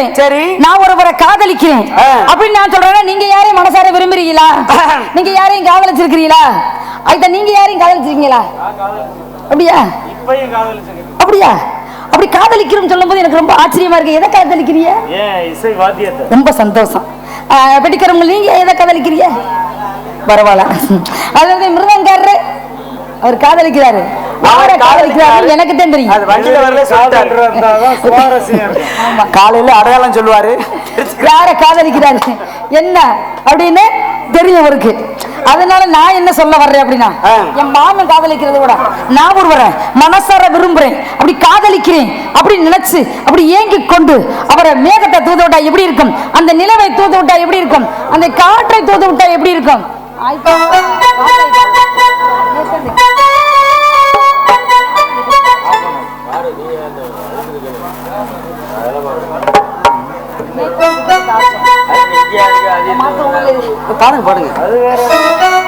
விரும்புறேன். சரி, நான் ஒருவரை காதலிக்கிறேன் அப்படின்னு நான் சொல்றேன். நீங்க யாரையும் மனசார விரும்புறீங்களா? நீங்க யாரையும் காதலிச்சிருக்கிறீங்களா? அதுதான் நீங்க யாரையும் காதலிச்சிருக்கீங்களா? அப்படியா? அப்படியா? அப்படி காதலிக்கிறோம் சொல்லும் போது எனக்கு ரொம்ப ஆச்சரியமா இருக்கு. எதை காதலிக்கிறீங்க? ரொம்ப சந்தோஷம். வெடிக்கிறவங்க நீங்க எதை காதலிக்கிறீங்க? பரவாயில்ல. அதாவது மிருதங்காரரு அவர் காதலிக்கிறாரு. அவரை காதலிக்கிறாரு எனக்கு தான் தெரியும். காலையில அடையாளம் சொல்லுவாரு யார காதலிக்கிறாரு என்ன அப்படின்னு தெரிஞ்சவருக்கு. அதனால நான் என்ன சொல்ல வர்றேன் அப்படின்னா, என் மாமன் காதலிக்கிறத விட நான் ஒருவரேன் மனசார விரும்புறேன், அப்படி காதலிக்கிறேன் அப்படின்னு நினைச்சு அப்படி ஏங்கி கொண்டு அவரை மேகத்தை தூது விட்டா எப்படி இருக்கும், அந்த நிலவை தூது விட்டா எப்படி இருக்கும், அந்த காற்றை தூது விட்டா எப்படி இருக்கும்.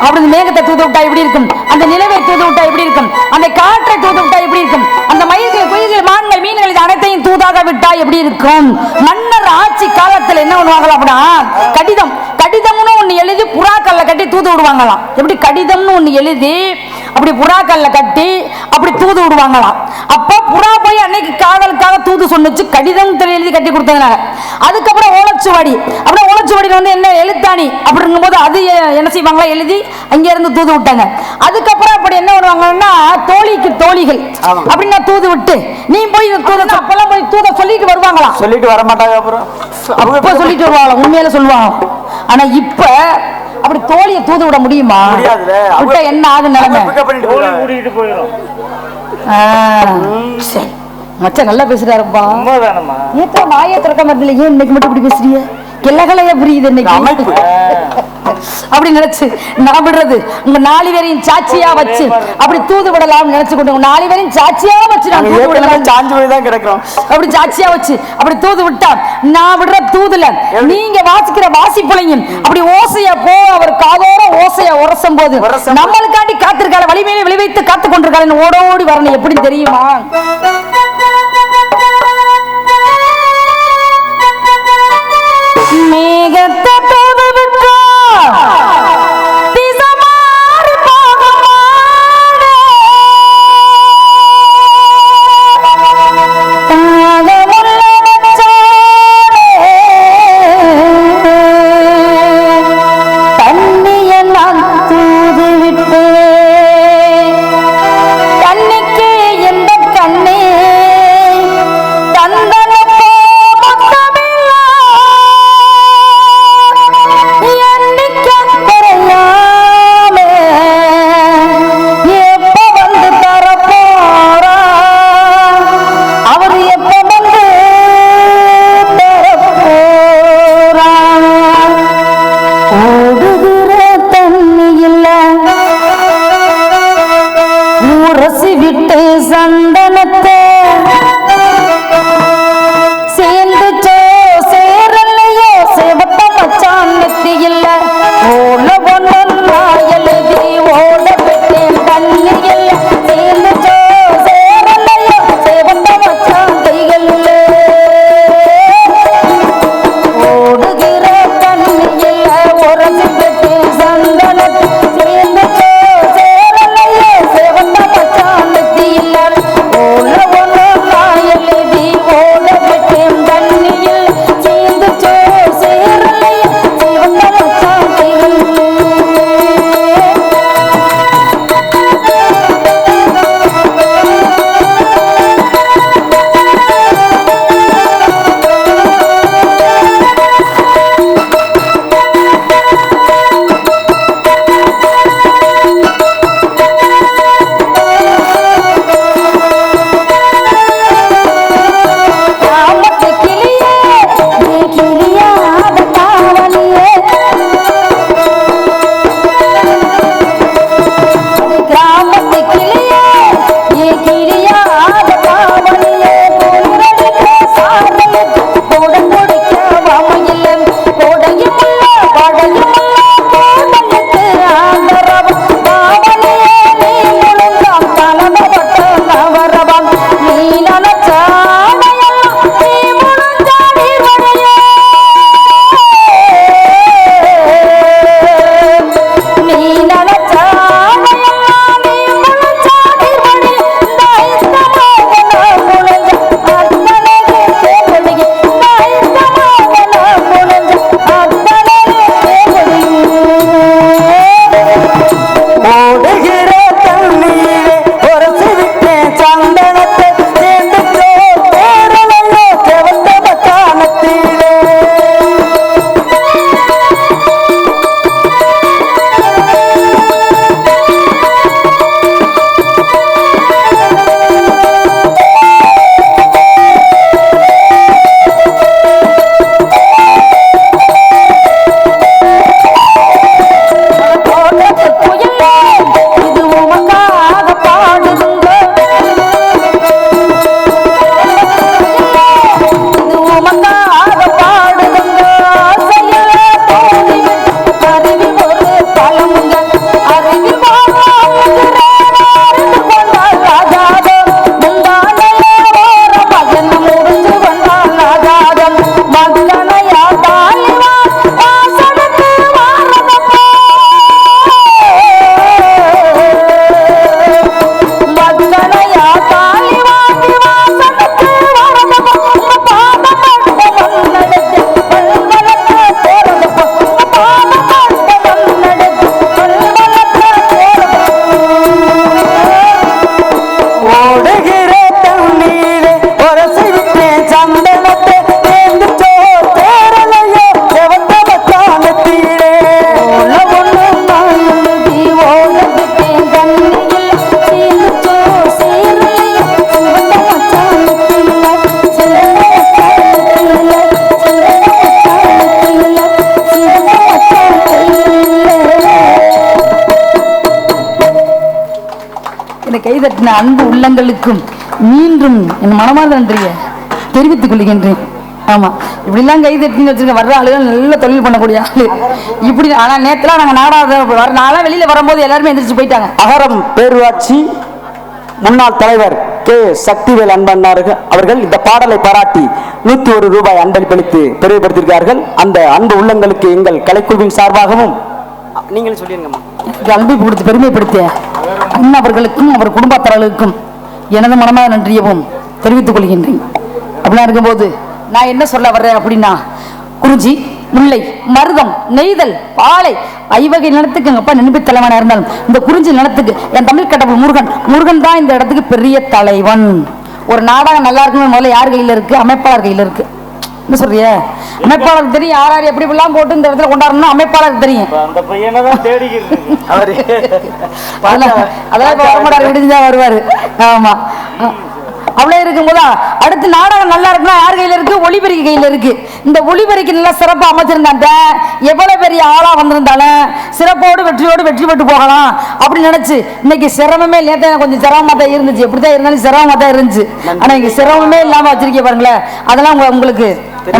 அப்படி மேகத்தை தூது விட்டா எப்படி இருக்கும், அந்த நிலவை தூது விட்டா எப்படி இருக்கும், அந்த காற்றை தூது விட்டா எப்படி இருக்கும், அந்த மயில்கள் குயில்கள் மான்கள் மீன்கள் இது அனைத்தையும் தூதாக விட்டா எப்படி இருக்கும். மன்னர் ஆட்சி காலத்தில் என்ன பண்ணுவாங்களா அப்படின்னா, கடிதம்னு ஒண்ணு எழுதி புறாக்கல்ல கட்டி தூது விடுவாங்களாம். எப்படி கடிதம்னு ஒண்ணு எழுதி அப்படி புறாக்கல்ல கட்டி அப்படி தூது விடுவாங்களாம். அப்ப புறா போய் அன்னைக்கு காதலுக்காக தூது சொன்னுச்சு, கடிதம் எழுதி கட்டி கொடுத்ததுனால. அதுக்கப்புறம் ஓலச்சுவாடி, அப்படியே ஓலச்சுவாடியில் வந்து என்ன எழுத்தாணி அப்படிங்கும் போது அது என்ன செய்வாங்களா எழுதி அங்க இருந்து தூது விட்டாங்க. அதுக்கப்புறம் அப்படி என்ன பண்ணுவாங்கன்னா, தோழிக்கு தோழிகள் அப்படின்னா தூது விட்டு நீ போய் தூத அப்பெல்லாம் போய் தூத சொல்லிட்டு வருவாங்களாம். சொல்லிட்டு வர மாட்டாங்க, அப்புறம் அப்ப சொல்லிட்டு வருவாங்க, உண்மையில சொல்லுவாங்க. ஆனா இப்ப அப்படி தோழியை தூது விட முடியுமா? விட்ட என்ன ஆகுது நிலைமை? சரி, மச்ச நல்லா பேசுறாருப்பா. ஏத்த மாய திறக்க மாதிரி ஏன் இன்னைக்கு மட்டும் இப்படி பேசுறீங்க? கிளகலையா புரியுது இன்னைக்கு அப்படி நினைச்சு நான் விடுறது உங்க 4 பேரையும் சாட்சியா வச்சு அப்படி தூது விடலாம் நினைச்சு கொண்டு 4 பேரையும் சாட்சியா வச்சு அப்படி சாட்சியா வச்சு அப்படி தூது விட்டா நான் விடுற தூதுல நீங்க வாசிக்கிற வாசிப்புலையும் அப்படி ஓசையா போ அவர் காதோட ஓசையா உரசும் போது நம்மளுக்காண்டி காத்திருக்கால வலிமையில விளைவைத்து காத்து கொண்டிருக்கால ஓடோடி வரணும். எப்படி தெரியுமா? மேகத்தை தூது விட்டா தட்டின அன்பு உள்ளங்களுக்கும் மீண்டும் என் மனமார்ந்த நன்றியை தெரிவித்துக் கொள்கின்றேன். ஆமா, இப்படிலாம் கை தட்டின்னு வச்சிருக்க வர்ற ஆளுகள் நல்ல தொழில் பண்ணக்கூடிய ஆளு இப்படி. ஆனா நேற்றுலாம் நாங்கள் நாடாத வர நாளாக வெளியில வரும்போது எல்லாருமே எந்திரிச்சு போயிட்டாங்க. அகரம் பேரூராட்சி முன்னாள் தலைவர் கே சக்திவேல் அன்பண்ணார்கள் அவர்கள் இந்த பாடலை பாராட்டி 101 ரூபாய் அன்பளிப்பளித்து பெருமைப்படுத்தியிருக்கிறார்கள். அந்த அன்பு உள்ளங்களுக்கு எங்கள் கலைக்குழுவின் சார்பாகவும் நீங்கள் சொல்லிருங்கம்மா. அன்பை கொடுத்து பெருமைப்படுத்திய அண்ணா அவர்களுக்கும் அவர் குடும்பத்தார்களுக்கும் எனது மனமாக நன்றியவும் தெரிவித்துக் கொள்கின்றேன். அப்படிலாம் இருக்கும்போது நான் என்ன சொல்ல வர்றேன் அப்படின்னா, குறிஞ்சி, முல்லை, மருதம், நெய்தல், பாலை, ஐவகை நிலத்துக்கு எங்க அப்பா நினைப்பு தலைவனா இருந்தாலும் இந்த குறிஞ்சி நிலத்துக்கு என் தமிழ் கடவுள் முருகன் தான் இந்த இடத்துக்கு பெரிய தலைவன். ஒரு நாடகம் நல்லா இருக்குன்னு முதல்ல யார் கையில இருக்கு? அமைப்பாளர் கையில இருக்கு. என்ன சொல்றிய? அமைப்பாளருக்கு தெரியும் யார் யார் எப்படி இப்படிலாம் போட்டு இந்த இடத்துல கொண்டாடணும். அமைப்பாளருக்கு தெரியும். அதெல்லாம் இப்ப வரமாட்டாரு, விடுஞ்சுதான் வருவாரு. ஆமா, அவ்வளோ இருக்கும்போதா அடுத்து நாடகம் நல்லா இருக்குன்னா யார் கையில இருக்கு? ஒளிபெருக்கி கையில இருக்கு. இந்த ஒளிபெருக்கி நல்லா சிறப்பாக அமைச்சிருந்தாங்க. எவ்வளவு பெரிய ஆளா வந்திருந்தாலும் சிறப்போடு வெற்றியோடு வெற்றி பெற்று போகலாம் அப்படின்னு நினைச்சு இன்னைக்கு சிரமமே நேற்று கொஞ்சம் சிரமமா தான் இருந்துச்சு. எப்படிதான் இருந்தாலும் சிரமமா தான் இருந்துச்சு. ஆனா இங்க சிரமமே இல்லாம வச்சிருக்கீங்க பாருங்களேன். அதெல்லாம் உங்களுக்கு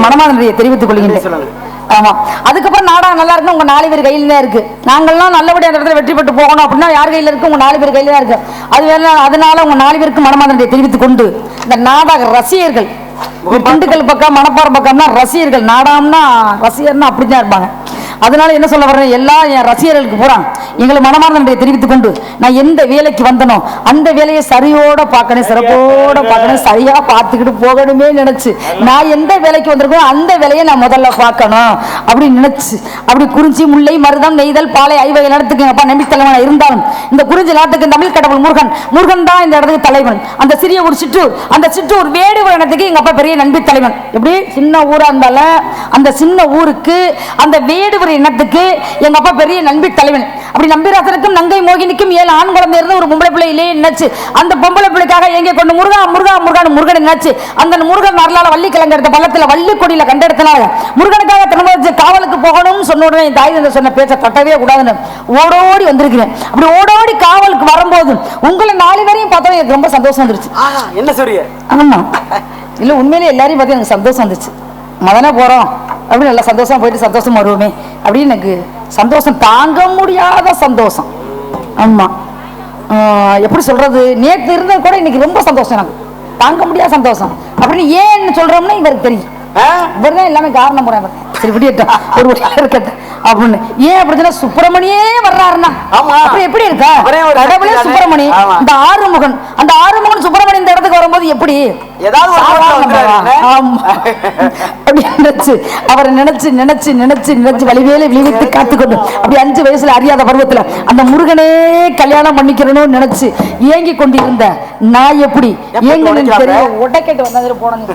மனமானதை தெரிவித்துக் கொள்கின்றேன். ஆமா, அதுக்கப்புறம் நாடகம் நல்லா இருக்கு. உங்க 4 பேர் கையில தான் இருக்கு. நாங்கள்லாம் நல்லபடியா அந்த இடத்துல வெற்றி பெற்று போகணும் அப்படின்னா யார் கையில இருக்கு? உங்க 4 பேர் கையில தான் இருக்கு. அது வேணா, அதனால உங்க 4 பேருக்கு மனமானதை தெரிவித்துக் கொண்டு இந்த நாடக ரசிகர்கள், திண்டுக்கல் பக்கம் மணப்பாறை பக்கம்னா ரசிகர்கள், நாடகம்னா ரசிகர்னா அப்படிதான் இருப்பாங்க. அதனால என்ன சொல்ல வர்றேன், எல்லா என் ரசிகர்களுக்கு பூரா எங்களை மனமார்ந்த நன்றியை தெரிவித்துக் கொண்டு நான் எந்த வேலைக்கு வந்தனோ அந்த வேலையை சரியோட பார்க்கணும், சிறப்போட பார்க்கணும், சரியா பார்த்துக்கிட்டு போகணுமே நினைச்சு நான் எந்த வேலைக்கு வந்திருக்கோம் அந்த வேலையை நான் முதல்ல பார்க்கணும் அப்படின்னு நினைச்சு அப்படி குறிஞ்சி, முல்லை, மருதம், நெய்தல், பாலை, ஐவகை நிலத்துக்கு எங்க அப்பா நம்பித்தலைவனா இருந்தாலும் இந்த குறிஞ்சி நிலத்துக்கு தமிழ் கடவுள் முருகன் தான் இந்த இடத்துக்கு தலைவன். அந்த சிறிய ஒரு சிற்றூர், அந்த சிற்றூர் வேடுவர் இடத்துக்கு எங்க அப்பா பெரிய நம்பி தலைவன். எப்படி சின்ன ஊரா இருந்தாலும் அந்த சின்ன ஊருக்கு அந்த வேடுவர் இனத்துக்கு எங்க அப்பா பெரிய நம்பி தலைவன். அப்படி நம்பிராசனுக்கும் நங்கை மோகினிக்கும் 7 ஆண் குழந்தை இருந்து ஒரு பொம்பளை பிள்ளை இல்லையே நினைச்சு அந்த பொம்பளை பிள்ளைக்காக எங்கே கொண்டு முருகன் நினைச்சு அந்த முருகன் வரலாறு வள்ளி கிழங்கு எடுத்த பள்ளத்துல வள்ளி கொடியில கண்டெடுத்தனால முருகனுக்காக திரும்ப காவலுக்கு போகணும்னு சொன்ன உடனே என் தாய் தந்தை சொன்ன பேச்ச தட்டவே கூடாதுன்னு ஓடோடி வந்திருக்கிறேன். அப்படி ஓடோடி காவலுக்கு வரும்போது உங்களை 4 பேரையும் பார்த்தா எனக்கு ரொம்ப சந்தோஷம் வந்துருச்சு. என்ன சொல்றிய? ஆமா, இல்ல உண்மையிலே எல்லாரையும் பார்த்து எனக்கு சந்தோஷம் வந்துச்சு. மதனே போறோம் அப்படி நல்லா சந்தோஷமா போயிட்டு சந்தோஷம் வருவோமே அப்படின்னு எனக்கு சந்தோஷம், தாங்க முடியாத சந்தோஷம். ஆமா, எப்படி சொல்றது, நேற்று இருந்தது கூட இன்னைக்கு ரொம்ப சந்தோஷம், எனக்கு தாங்க முடியாத சந்தோஷம். அப்படின்னு ஏன்னு சொல்றோம்னா இவருக்கு தெரியும். இவர் தான் எல்லாமே காரணம் போறாங்க. சரி விடியட்டும், ஒரு இருக்கட்டும் அப்படின்னு. ஏன் அப்படின்னா சுப்பிரமணியே வர்றாருன்னா அப்புறம் எப்படி இருக்கா? கடவுளே சுப்பிரமணி, இந்த ஆறுமுகன், அந்த ஆறுமுகன் சுப்பிரமணி இந்த இடத்துக்கு வரும்போது எப்படி அவரை நினைச்சு நினைச்சு நினைச்சு நினைச்சு வலிவேலை விளைவித்து காத்துக்கொண்டு அப்படி 5 வயசுல அறியாத பருவத்துல அந்த முருகனே கல்யாணம் பண்ணிக்கிறனும் நினைச்சு ஏங்கி கொண்டிருந்த நான் எப்படி ஏங்க உடக்கேட்டு வந்தது போனது.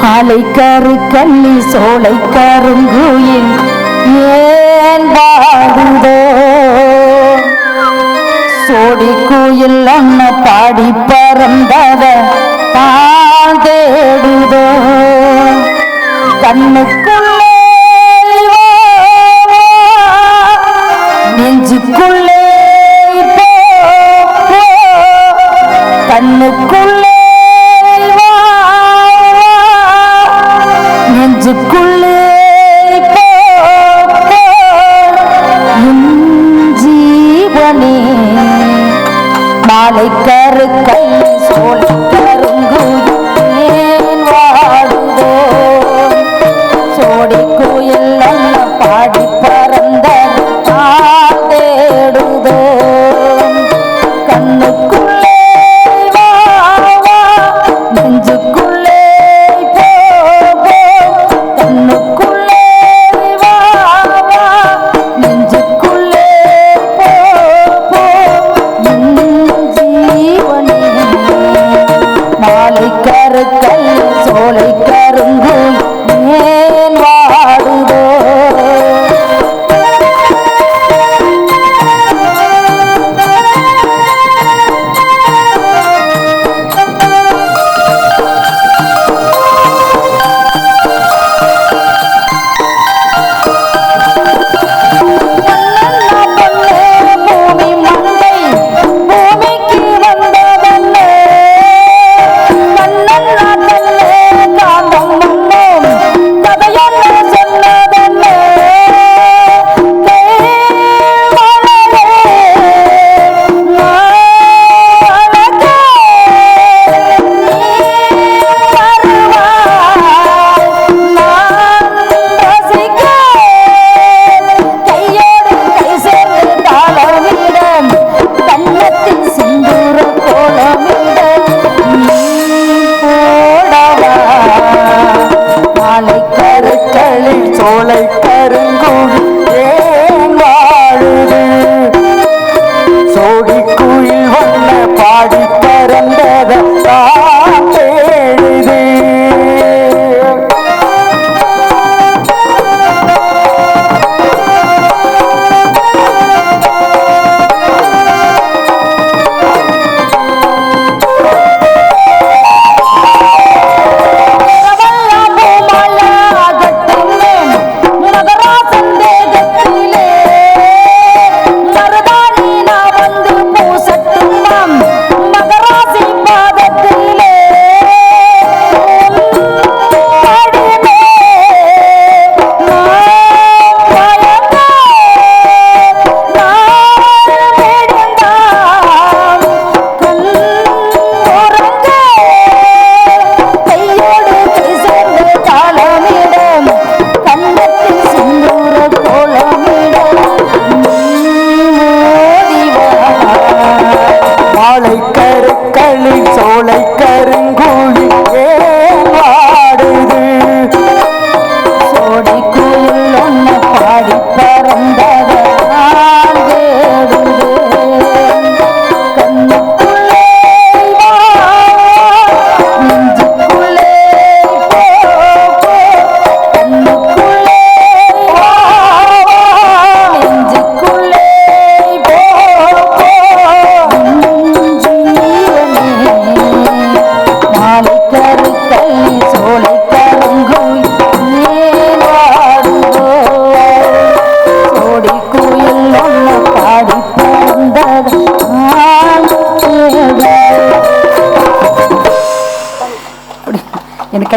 மாலை கரு கள்ளி சோலை கருங்குயில் ஏன் பாடுதோ, சோடி கோயில் அண்ண பாடி பறந்தத தான் தேடுதோ, கண்ணுக்குள்ளே நெஞ்சுக்குள்ளே கண்ணுக்குள்ளே நெஞ்சுக்குள்ளே ஜீவனே மாலை கரு கள்ளி சோலை கருங்குயில் வாடுதோ, சோடி கோயில் அல்ல பாடி பறந்த தேடுதோ, கண்ணுக்குள்ளே நெஞ்சுக்குள்ளே கண்ணுக்குள்ளே நெஞ்சுக்குள்ளே ஜீவனே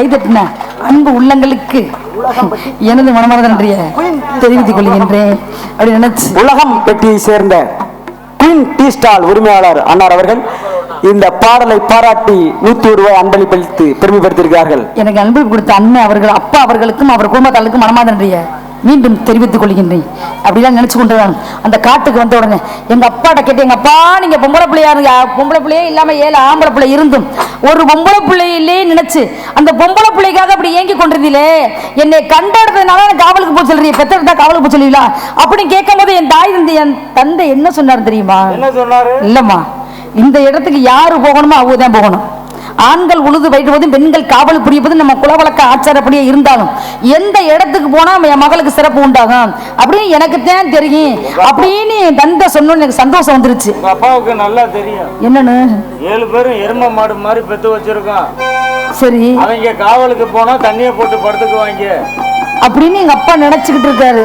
கைதட்டின அன்பு உள்ளங்களுக்கு எனது மனமார்ந்த நன்றியை தெரிவித்துக் கொள்கின்றேன். அப்படி நினைச்சு உலகம் பெட்டியை சேர்ந்த குயின் டீ ஸ்டால் உரிமையாளர் அன்னார் அவர்கள் இந்த பாடலை பாராட்டி 100 ரூபாய் அன்பளிப்பளித்து பெருமைப்படுத்தியிருக்கிறார்கள். எனக்கு அன்பு கொடுத்த அண்ணன் அவர்கள் அப்பா அவர்களுக்கும் அவர் குடும்பத்தாளுக்கும் மனமார்ந்த நன்றியை மீண்டும் தெரிவித்துக் கொள்கின்றேன். அப்படிலாம் நினைச்சு கொண்டு அந்த காட்டுக்கு வந்த உடனே எங்க அப்பாட்ட கேட்டு, எங்க அப்பா நீங்க பொம்பளை பிள்ளையா, பொம்பளை பிள்ளையே இல்லாம 7 ஆம்பளை பிள்ளை இருந்தும் ஒரு பொம்பளை பிள்ளையிலே நினைச்சு அந்த பொம்பளை பிள்ளைக்காக அப்படி ஏங்கி கொண்டிருந்தீங்களே, என்னை கண்டெடுத்ததுனால எனக்கு காவலுக்கு போய் சொல்றீங்க, பெத்தெடுத்தா காவலுக்கு போய் சொல்லுவீங்களா அப்படின்னு கேட்கும் போது என் தாய் தந்தை என் தந்தை என்ன சொன்னார் தெரியுமா? என்ன சொன்னாரு? இல்லம்மா, இந்த இடத்துக்கு யாரு போகணுமோ அவங்க தான் போகணும். ஆண்கள் உழுது வைட்டு போதும் பெண்கள் காவல் புரிய போதும் நம்ம குலவழக்க ஆச்சாரப்படியே இருந்தாலும் எந்த இடத்துக்கு போனா என் மகளுக்கு சிறப்பு உண்டாகும் அப்படின்னு எனக்கு தான் தெரியும் அப்படின்னு தந்தை சொன்ன எனக்கு சந்தோஷம் வந்துருச்சு. அப்பாவுக்கு நல்லா தெரியும் என்னன்னு 7 பேரும் எரும மாடு மாதிரி பெத்து வச்சிருக்கோம். சரி, அவங்க காவலுக்கு போனா தண்ணியை போட்டு படுத்துக்குவாங்க அப்படின்னு எங்க அப்பா நினைச்சுக்கிட்டு இருக்காரு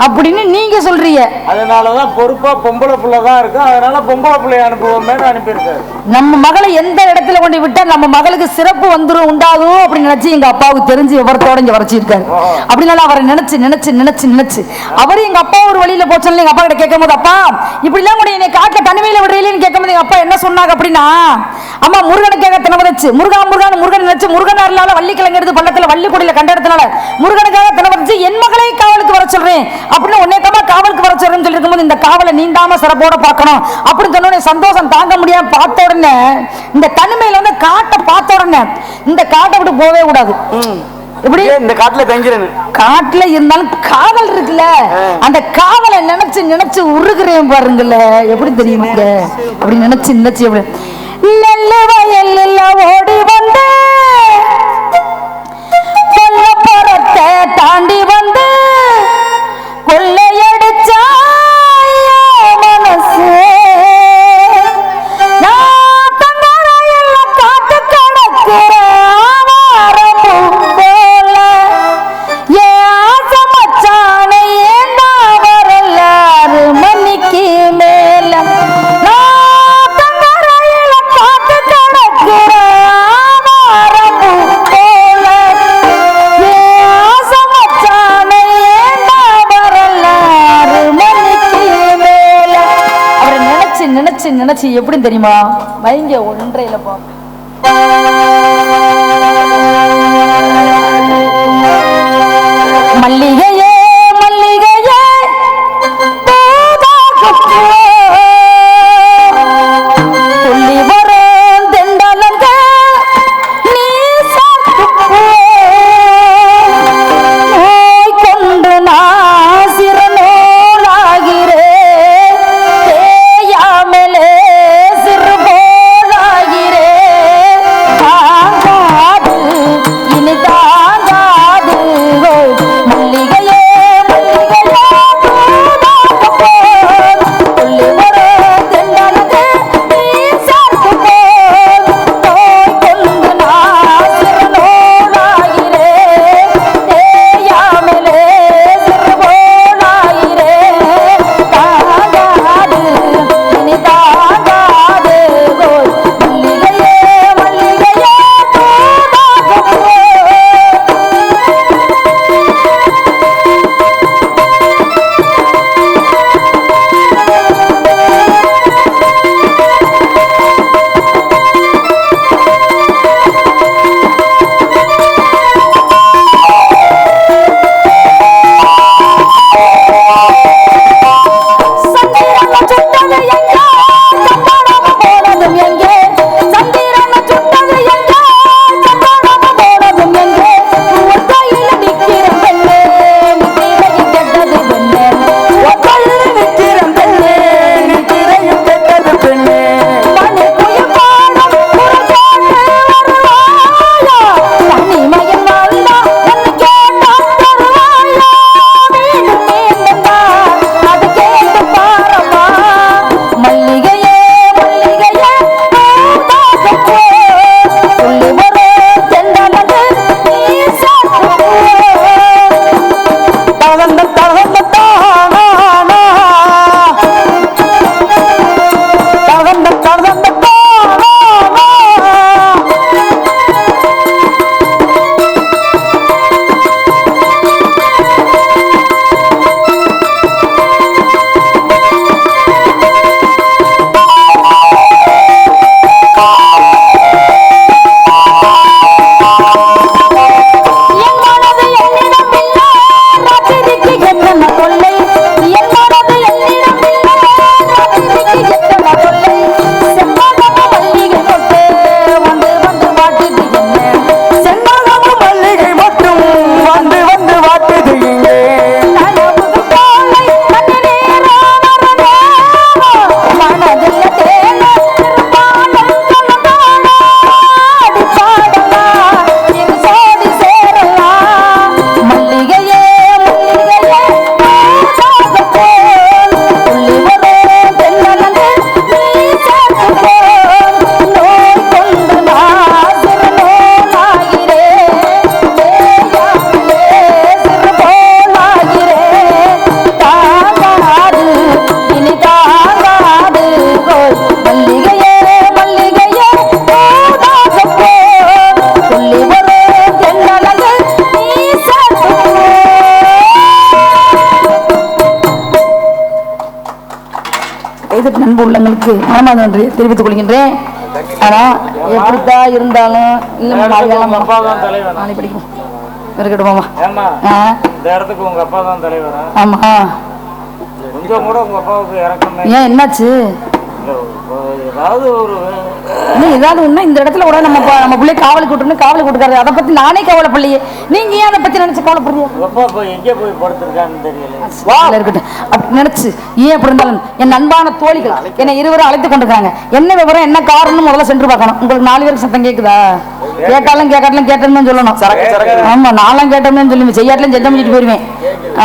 அப்படின்னு நீங்க சொல்றீங்க. அதனாலதான் பொறுப்பா பொம்பளை பிள்ளை தான் இருக்கு, அதனால பொம்பளை பிள்ளைய அனுப்புவோமே அனுப்பியிருக்காரு. நம்ம மகளை எந்த இடத்துல கொண்டு விட்டா நம்ம மகளுக்கு சிறப்பு வந்துரும் உண்டாகும் அப்படின்னு நினைச்சு எங்க அப்பாவுக்கு தெரிஞ்சு விவரத்தோட இங்க வரைச்சிருக்காரு. அப்படினால அவரை நினைச்சு நினைச்சு நினைச்சு நினைச்சு அவரு எங்க அப்பா ஒரு வழியில போச்சு. எங்க அப்பா கிட்ட கேட்கும் போது, அப்பா இப்படி எல்லாம் கூட என்னை காட்டுல தனிமையில விடுறீங்கன்னு கேட்கும் போது எங்க அப்பா என்ன சொன்னாங்க அப்படின்னா, அம்மா முருகனுக்காக தினவதச்சு முருகன் நினைச்சு முருகன் அருளால வள்ளிக்கிழங்கு எடுத்து பள்ளத்துல வள்ளிக்குடியில கண்டெடுத்தனால முருகனுக்காக தினவதச்சு என் மகளை காவலுக்கு வர சொல்றேன் அப்படின்னு உன்னைக்கமா காவலுக்கு வர சொல்றேன்னு சொல்லி இருக்கும்போது இந்த காவலை நீண்டாம சிறப்போட பார்க்கணும் அப்படின்னு சொன்ன சந்தோஷம் தாங்க முடியாம பார்த்த உடனே இந்த தனிமையில வந்து காட்டை பார்த்த உடனே இந்த காட்டை விட்டு போவே கூடாது. எப்படி இந்த காட்டுல தங்கிறேன், காட்டுல இருந்தாலும் காவல் இருக்குல்ல, அந்த காவலை நினைச்சு நினைச்சு உருகுறேன் பாருங்கல்ல, எப்படி தெரியுங்க அப்படி நினைச்சு நினைச்சு எப்படி நல்ல வயல்ல ஓடி வந்த கொல்லப்புறத்தை தாண்டி வந்து கொள்ளையடிச்சா மனசு நான் தங்கரையில காட்டு கிடக்கிற நினைச்சு எப்படி தெரியுமா வைங்க ஒன்றையில போ மல்லிகையே மல்லிகையே துள்ளி வரும் தெண்டலங்க நீ நோய் கொண்டு நான் சிறநூலாகிறேன் சிறு போலாகிறேன் கைதட்டு நண்பு உள்ளங்களுக்கு மனமார்ந்த நன்றியை தெரிவித்துக் கொள்கின்றேன். ஆனா எப்படித்தான் இருந்தாலும் உங்க அப்பா தான் தலைவர். நாளை படிக்கும் இருக்கட்டுமாமா. ஏமா இந்த இடத்துக்கு உங்க அப்பா தான் தலைவரா? ஆமா. கொஞ்சம் கூட உங்க அப்பாவுக்கு இறக்கமே ஏன் என்னாச்சு? ஏதாவது ஒரு ஏதாவது ஒண்ணு இந்த இடத்துல கூட நம்ம பிள்ளை காவலுக்கு விட்டுன்னு காவலுக்கு விட்டுக்காரு. அதை பத்தி நானே கவலைப்படலையே. நீங்க ஏன் அதை பத்தி நினைச்சு கவலைப்படுறீங்க? அப்பா போய் எங்கே போய் படுத்திருக்கான்னு தெரியல. இருக்கட்டும் அப்படி நினைச்சு ஏன் அப்படி இருந்தாலும் என் அன்பான தோழிகள் என்னை இருவரும் அழைத்து கொண்டிருக்காங்க. என்ன விவரம் என்ன காரணம் முதல்ல சென்று பார்க்கணும். உங்களுக்கு 4 பேருக்கு சத்தம் கேக்குதா? கேட்டாலும் கேட்டோம்னு சொல்லணும். ஆமா நான்லாம் கேட்டோம்னு சொல்லி செய்யாட்டிலும் செஞ்சு போயிருவேன்.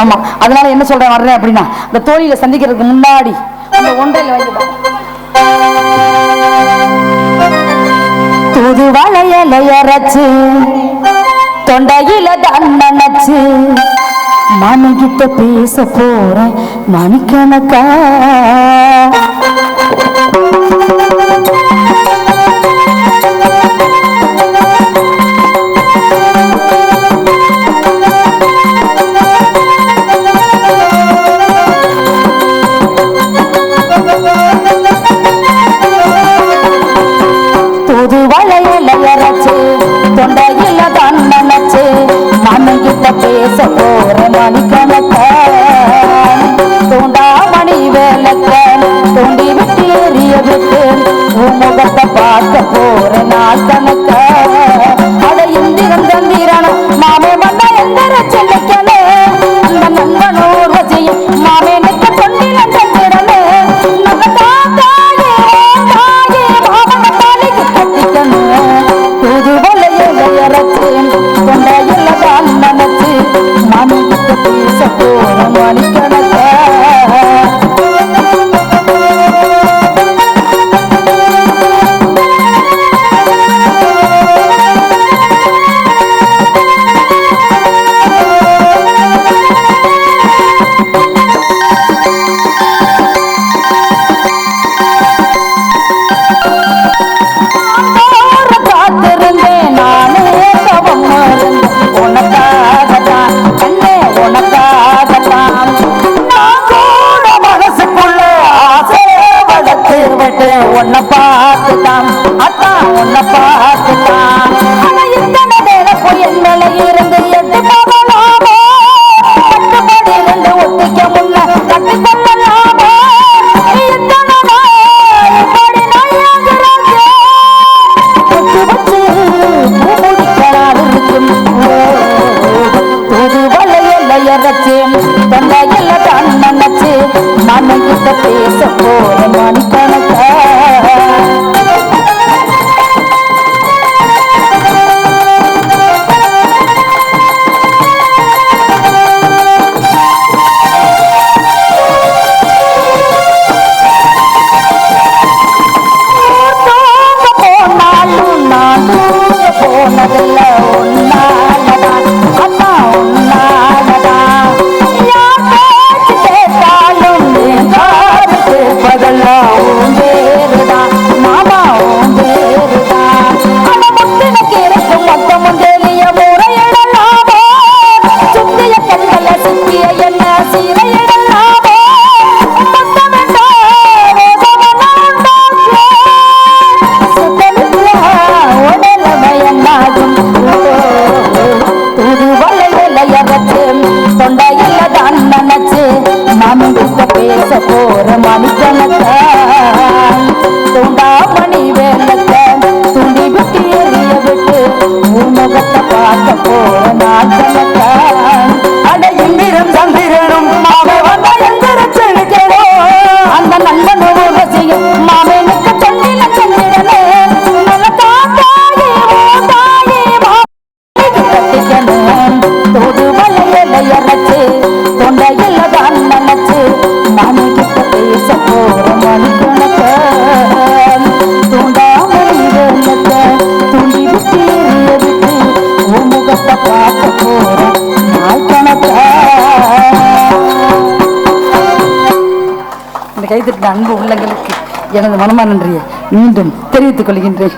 ஆமா அதனால என்ன சொல்றேன் வர்றேன் அப்படின்னா இந்த தோழியில சந்திக்கிறதுக்கு முன்னாடி அந்த ஒன்றையில வாங்கிப்பாங்க. தூது வளையலையரைச்சு தொண்டையில தான் நினைச்சு மனகிட்ட பேச போறேன் மணிக்கணக்கா. தொண்டையில தான் நினைச்சு மனங்கிட்ட பேச போற மணிக்கணக்க. தூண்டாமணி வேலக்க தூண்டி விட்டு எரிய விட்டு முகத்தை பார்க்க போற நாள் கணக்க. அட இந்திரன் தந்திரனும் மாமே மண்ண எந்திர செல்லிக்கனே அந்த நண்பனூர் வசியும் மாமே நிற்க தொண்டில தந்திரனே நம்ம தாத்தாயே தாயே மாமன தாலிக்கு கட்டிக்கணும். புது வலையரைச்சு தொண்டையில தான் நினைச்சு மனங்கிட்ட பேச போற மணிக்கணக்க. உன்னை பார்த்துதான் அதான் உன்னை பார்த்துதான் இத்தனை வேலை போய் என் மேல இருந்து எட்டு போகலாமோ கட்டுப்படி இருந்து ஒத்திக்க முன்ன கட்டி கொள்ளலாமோ இத்தனை இப்படி நோயாகிறாங்க வச்சு முடிக்கிறார் இருக்கும். புது வலையரைச்சு தொண்டையில தான் நினைச்சு மனங்கிட்ட பேச போற மணிக்கணக்க. போனதில்ல ஒன்னாலதான் அதான் ஒன்னாலதான் யார் பேச்சு கேட்டாலும் கேட்பதெல்லாம் உன் பேருதான் மாமா உன் பேருதான். அந்த முத்தினுக்கு இருக்கும் மொத்தமும் தெளிய முறையிடலாமோ சுத்திய கண்கள சிக்கிய என்ன சீரையிடலாமோ மொத்தமெண்டா தொண்டையில தான் நினைச்சு மனங்கிட்ட பேச போற மணிக்கணக்க. தூண்டாமணி வேலக்க துண்டி விட்டு எரிய விட்டு முகத்தை பார்க்க போற நாள் கணக்க. அட இந்திரன் சந்திரனும் மாமே வந்த எந்திர செலுக்கணும் அந்த நண்பனோடு வசியும் மாமே நிற்க தொண்டில செஞ்சிடனே நல்ல தாத்தாயே தாயே கட்டிக்கணும். தோடு வலையரைச்சு தொண்டையில தான் நினைச்சு மனங்கிட்ட பேச போற மணிக்கணக்க. தூண்டாமணி வேலக்க துண்டி விட்டு எரிய விட்டு முகத்தை பார்க்க போற நாள் கணக்க. இந்த கைத்தட்ட அன்பு உள்ளங்களுக்கு எனது மனமான நன்றியை மீண்டும் தெரிவித்துக் கொள்கின்றேன்.